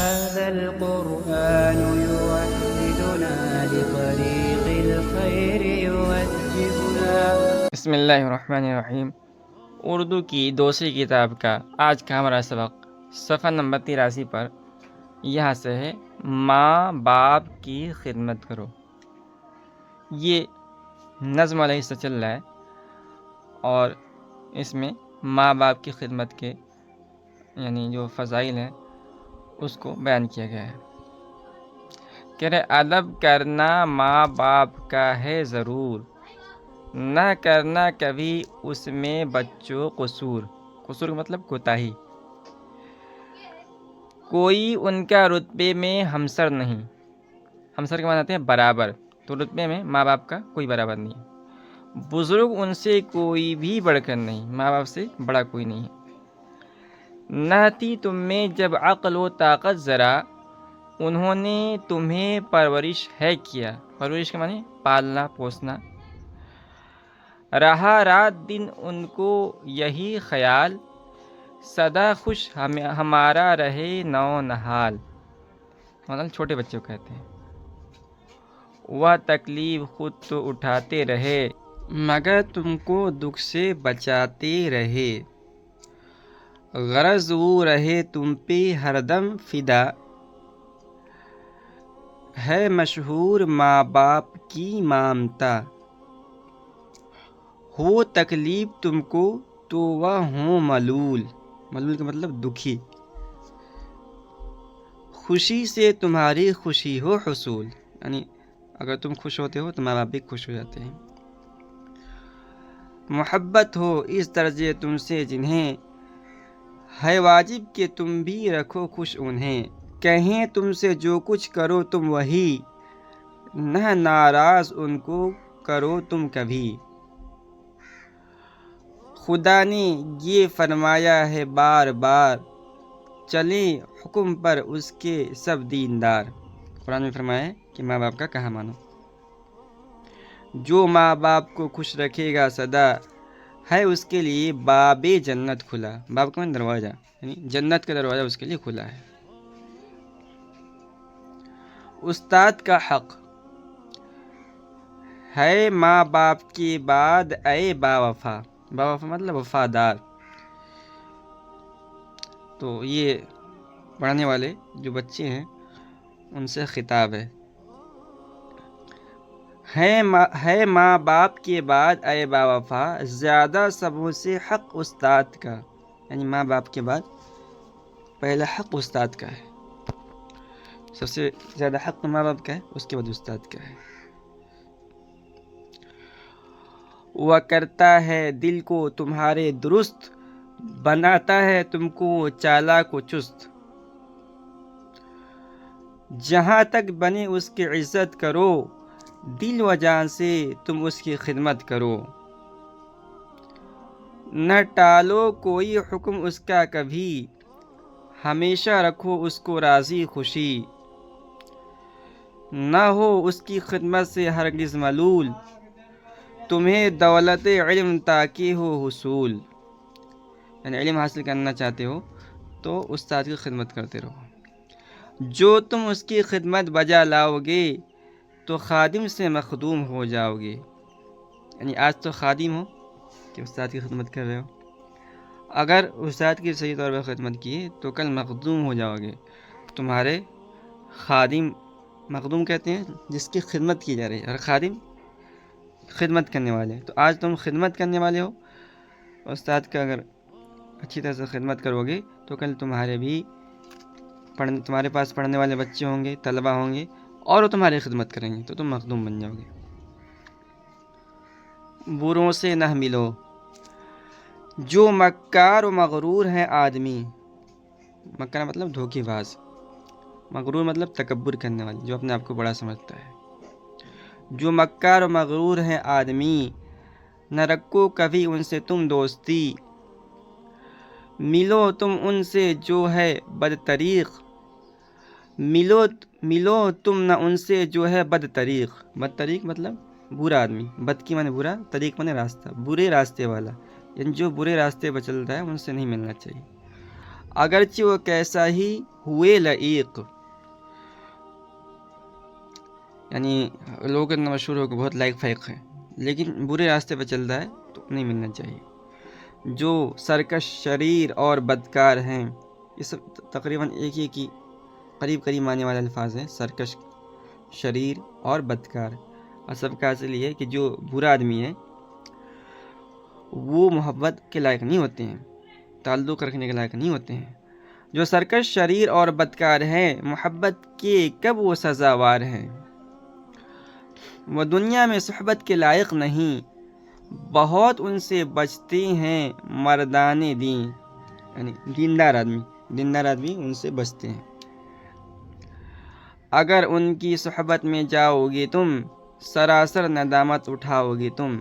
هذا القرآن يوحدنا لطريق الخير يوجهنا. بسم اللہ الرحمن الرحیم. اردو کی دوسری کتاب کا آج کا ہمارا سبق صفحہ نمبر 83 پر یہاں سے ہے ماں باپ کی خدمت کرو. یہ نظم علیہ سے چل رہا ہے اور اس میں ماں باپ کی خدمت کے یعنی جو فضائل ہیں اس کو بیان کیا گیا ہے. کہہ رہے ادب کرنا ماں باپ کا ہے ضرور، نہ کرنا کبھی اس میں بچوں قصور. قصور کا مطلب کوتاہی. کوئی ان کا رتبے میں ہمسر نہیں. ہمسر کے معنی آتے ہیں برابر، تو رتبے میں ماں باپ کا کوئی برابر نہیں ہے. بزرگ ان سے کوئی بھی بڑھ کر نہیں، ماں باپ سے بڑا کوئی نہیں ہے. نہ تھی تم میں جب عقل و طاقت ذرا، انہوں نے تمہیں پرورش ہے کیا. پرورش کے معنی پالنا پوسنا. رہا رات دن ان کو یہی خیال، سدا خوش ہمارا رہے نو نہال. مطلب چھوٹے بچے کو کہتے ہیں. وہ تکلیف خود تو اٹھاتے رہے، مگر تم کو دکھ سے بچاتے رہے. غرض وہ رہے تم پہ ہر دم فدا، ہے مشہور ماں باپ کی مامتا. ہو تکلیف تم کو تو وہ ہوں ملول. ملول کا مطلب دکھی. خوشی سے تمہاری خوشی ہو حصول، یعنی اگر تم خوش ہوتے ہو تو ماں باپ بھی خوش ہو جاتے ہیں. محبت ہو اس درجے تم سے جنہیں، ہے واجب کہ تم بھی رکھو خوش انہیں. کہیں تم سے جو کچھ کرو تم وہی، نہ ناراض ان کو کرو تم کبھی. خدا نے یہ فرمایا ہے بار بار، چلیں حکم پر اس کے سب دیندار. قرآن میں فرمایا ہے کہ ماں باپ کا کہا مانو. جو ماں باپ کو خوش رکھے گا سدا، ہے اس کے لیے باب جنت کھلا. باب کا مطلب دروازہ، یعنی جنت کا دروازہ اس کے لیے کھلا ہے. استاد کا حق ہے ماں باپ کے بعد اے با وفا. با وفا مطلب وفادار. تو یہ پڑھنے والے جو بچے ہیں ان سے خطاب ہے. ہے ماں باپ کے بعد اے با وفا، زیادہ سبوں سے حق استاد کا. یعنی ماں باپ کے بعد پہلا حق استاد کا ہے. سب سے زیادہ حق ماں باپ کا ہے، اس کے بعد استاد کا ہے. وہ کرتا ہے دل کو تمہارے درست، بناتا ہے تم کو چالاک و چست. جہاں تک بنے اس کی عزت کرو، دل و جان سے تم اس کی خدمت کرو. نہ ٹالو کوئی حکم اس کا کبھی، ہمیشہ رکھو اس کو راضی خوشی. نہ ہو اس کی خدمت سے ہرگز ملول، تمہیں دولت علم تاکہ ہو حصول. یعنی علم حاصل کرنا چاہتے ہو تو استاد کی خدمت کرتے رہو. جو تم اس کی خدمت بجا لاؤ گے تو خادم سے مخدوم ہو جاؤ گے. یعنی آج تو خادم ہو کہ استاد کی خدمت کر رہے ہو، اگر استاد کی صحیح طور پر خدمت کیے تو کل مخدوم ہو جاؤ گے. تمہارے خادم، مخدوم کہتے ہیں جس کی خدمت کی جا رہی ہے، اور خادم خدمت کرنے والے. تو آج تم خدمت کرنے والے ہو، استاد کا اگر اچھی طرح سے خدمت کرو گے تو کل تمہارے پاس پڑھنے والے بچے ہوں گے، طلبہ ہوں گے، اور وہ تمہاری خدمت کریں گے تو تم مخدوم بن جاؤ گے. بروں سے نہ ملو، جو مکار و مغرور ہیں آدمی. مکار مطلب دھوکے باز، مغرور مطلب تکبر کرنے والے، جو اپنے آپ کو بڑا سمجھتا ہے. جو مکار و مغرور ہیں آدمی، نہ رکھو کبھی ان سے تم دوستی. ملو تم ان سے جو ہے بد طریق، ملو تم نہ ان سے جو ہے بد طریق. بد طریق مطلب برا آدمی. بد کی معنی برا، طریق معنی راستہ، برے راستے والا. یعنی جو برے راستے پر چلتا ہے ان سے نہیں ملنا چاہیے. اگرچہ وہ کیسا ہی ہوئے لعیق، یعنی لوگوں کے اندر مشہور ہو کہ بہت لائق فائق ہے، لیکن برے راستے پہ چلتا ہے تو نہیں ملنا چاہیے۔ جو سرکش، شریر اور بدکار ہیں، یہ سب تقریباً ایک ہی کی قریب آنے والے الفاظ ہیں، سرکش، شریر اور بدکار۔ اور سب کا اصل یہ ہے کہ جو برا آدمی ہے وہ محبت کے لائق نہیں ہوتے ہیں، تعلق رکھنے کے لائق نہیں ہوتے ہیں۔ جو سرکش، شریر اور بدکار ہیں، محبت کے کب وہ سزاوار ہیں۔ وہ دنیا میں صحبت کے لائق نہیں، بہت ان سے بچتے ہیں مردان دین، یعنی دیندار آدمی ان سے بچتے ہیں۔ اگر ان کی صحبت میں جاؤ گے تم، سراسر ندامت اٹھاؤ گے تم،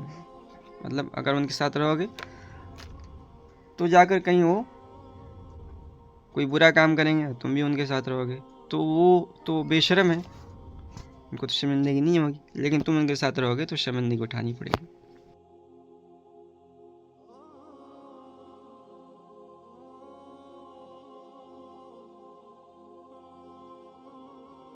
مطلب اگر ان کے ساتھ رہو گے تو جا کر کہیں وہ کوئی برا کام کریں گے، تم بھی ان کے ساتھ رہو گے تو وہ تو بے شرم ہے، ان کو تو شرمندگی نہیں ہوگی، لیکن تم ان کے ساتھ رہو گے تو شرمندگی اٹھانی پڑے گی۔